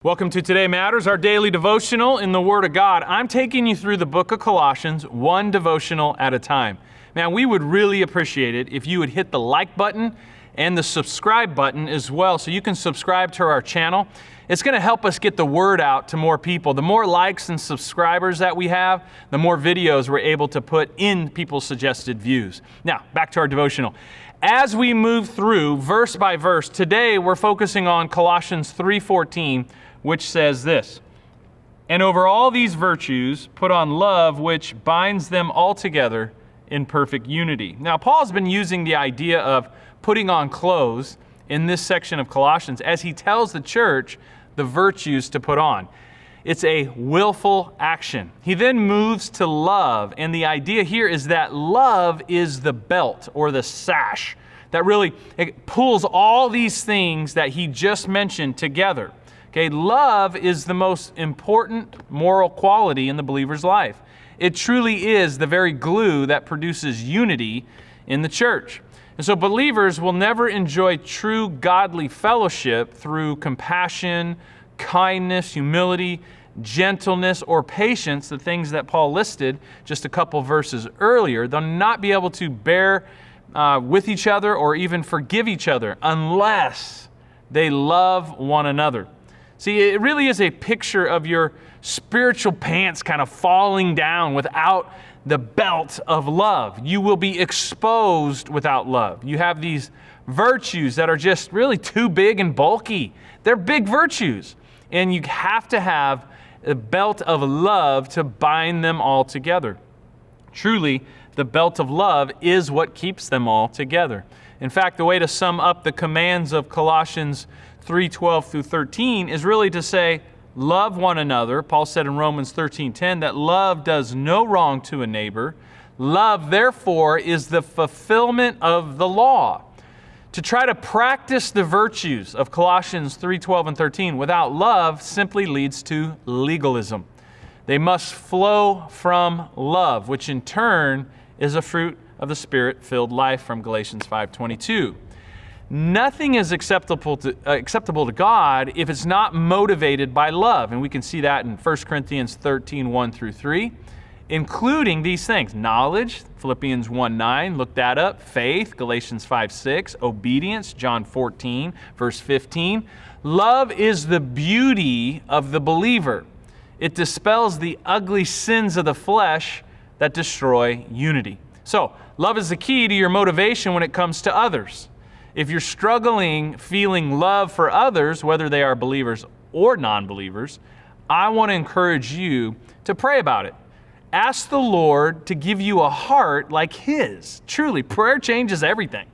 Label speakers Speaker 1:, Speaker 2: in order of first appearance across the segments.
Speaker 1: Welcome to Today Matters, our daily devotional in the Word of God. I'm taking you through the book of Colossians, one devotional at a time. Man, we would really appreciate it if you would hit the like button and the subscribe button as well, so you can subscribe to our channel. It's going to help us get the word out to more people. The more likes and subscribers that we have, the more videos we're able to put in people's suggested views. Now, back to our devotional. As we move through verse by verse, today we're focusing on Colossians 3:14, which says this, "And over all these virtues, put on love, which binds them all together in perfect unity." Now, Paul's been using the idea of putting on clothes in this section of Colossians as he tells the church the virtues to put on. It's a willful action. He then moves to love, and the idea here is that love is the belt or the sash that really pulls all these things that he just mentioned together. Okay, love is the most important moral quality in the believer's life. It truly is the very glue that produces unity in the church. And so believers will never enjoy true godly fellowship through compassion, kindness, humility, gentleness, or patience, the things that Paul listed just a couple verses earlier. They'll not be able to bear with each other or even forgive each other unless they love one another. See, it really is a picture of your spiritual pants kind of falling down without the belt of love. You will be exposed without love. You have these virtues that are just really too big and bulky. They're big virtues, and you have to have a belt of love to bind them all together. Truly, the belt of love is what keeps them all together. In fact, the way to sum up the commands of Colossians 3:12 through 13 is really to say, love one another. Paul said in Romans 13:10 that love does no wrong to a neighbor. Love, therefore, is the fulfillment of the law. To try to practice the virtues of Colossians 3:12 and 13 without love simply leads to legalism. They must flow from love, which in turn is a fruit of the Spirit-filled life from Galatians 5:22. Nothing is acceptable to God if it's not motivated by love. And we can see that in 1 Corinthians 13:1 through 3, including these things: knowledge, Philippians 1:9, look that up; faith, Galatians 5:6, obedience, John 14, verse 15. Love is the beauty of the believer. It dispels the ugly sins of the flesh that destroy unity. So, love is the key to your motivation when it comes to others. If you're struggling feeling love for others, whether they are believers or non-believers, I want to encourage you to pray about it. Ask the Lord to give you a heart like His. Truly, prayer changes everything.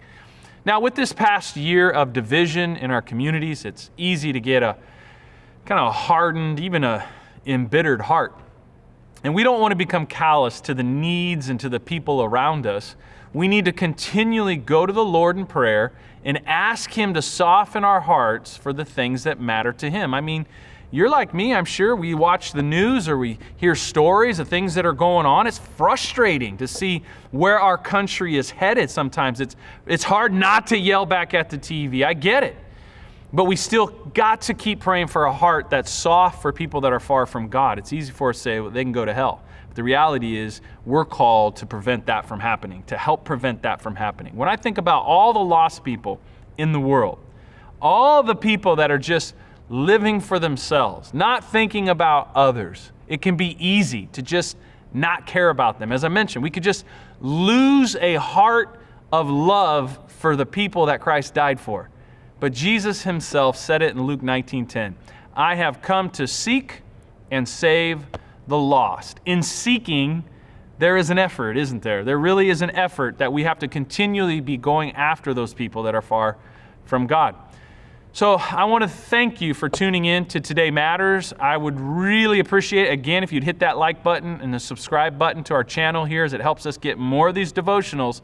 Speaker 1: Now, with this past year of division in our communities, it's easy to get a kind of hardened, even a embittered heart. And we don't want to become callous to the needs and to the people around us. We need to continually go to the Lord in prayer and ask Him to soften our hearts for the things that matter to Him. I mean, you're like me, I'm sure. We watch the news or we hear stories of things that are going on. It's frustrating to see where our country is headed sometimes. It's hard not to yell back at the TV. I get it. But we still got to keep praying for a heart that's soft for people that are far from God. It's easy for us to say, well, they can go to hell. But the reality is we're called to prevent that from happening, to help prevent that from happening. When I think about all the lost people in the world, all the people that are just living for themselves, not thinking about others, it can be easy to just not care about them. As I mentioned, we could just lose a heart of love for the people that Christ died for. But Jesus Himself said it in Luke 19:10. I have come to seek and save the lost. In seeking, there is an effort, isn't there? There really is an effort that we have to continually be going after those people that are far from God. So I want to thank you for tuning in to Today Matters. I would really appreciate, again, if you'd hit that like button and the subscribe button to our channel here, as it helps us get more of these devotionals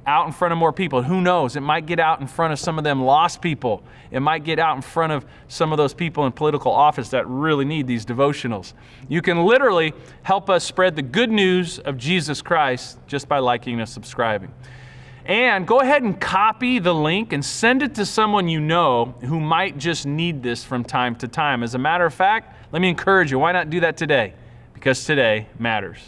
Speaker 1: out in front of more people. Who knows? It might get out in front of some of them lost people. It might get out in front of some of those people in political office that really need these devotionals. You can literally help us spread the good news of Jesus Christ just by liking and subscribing. And go ahead and copy the link and send it to someone you know who might just need this from time to time. As a matter of fact, let me encourage you, why not do that today? Because today matters.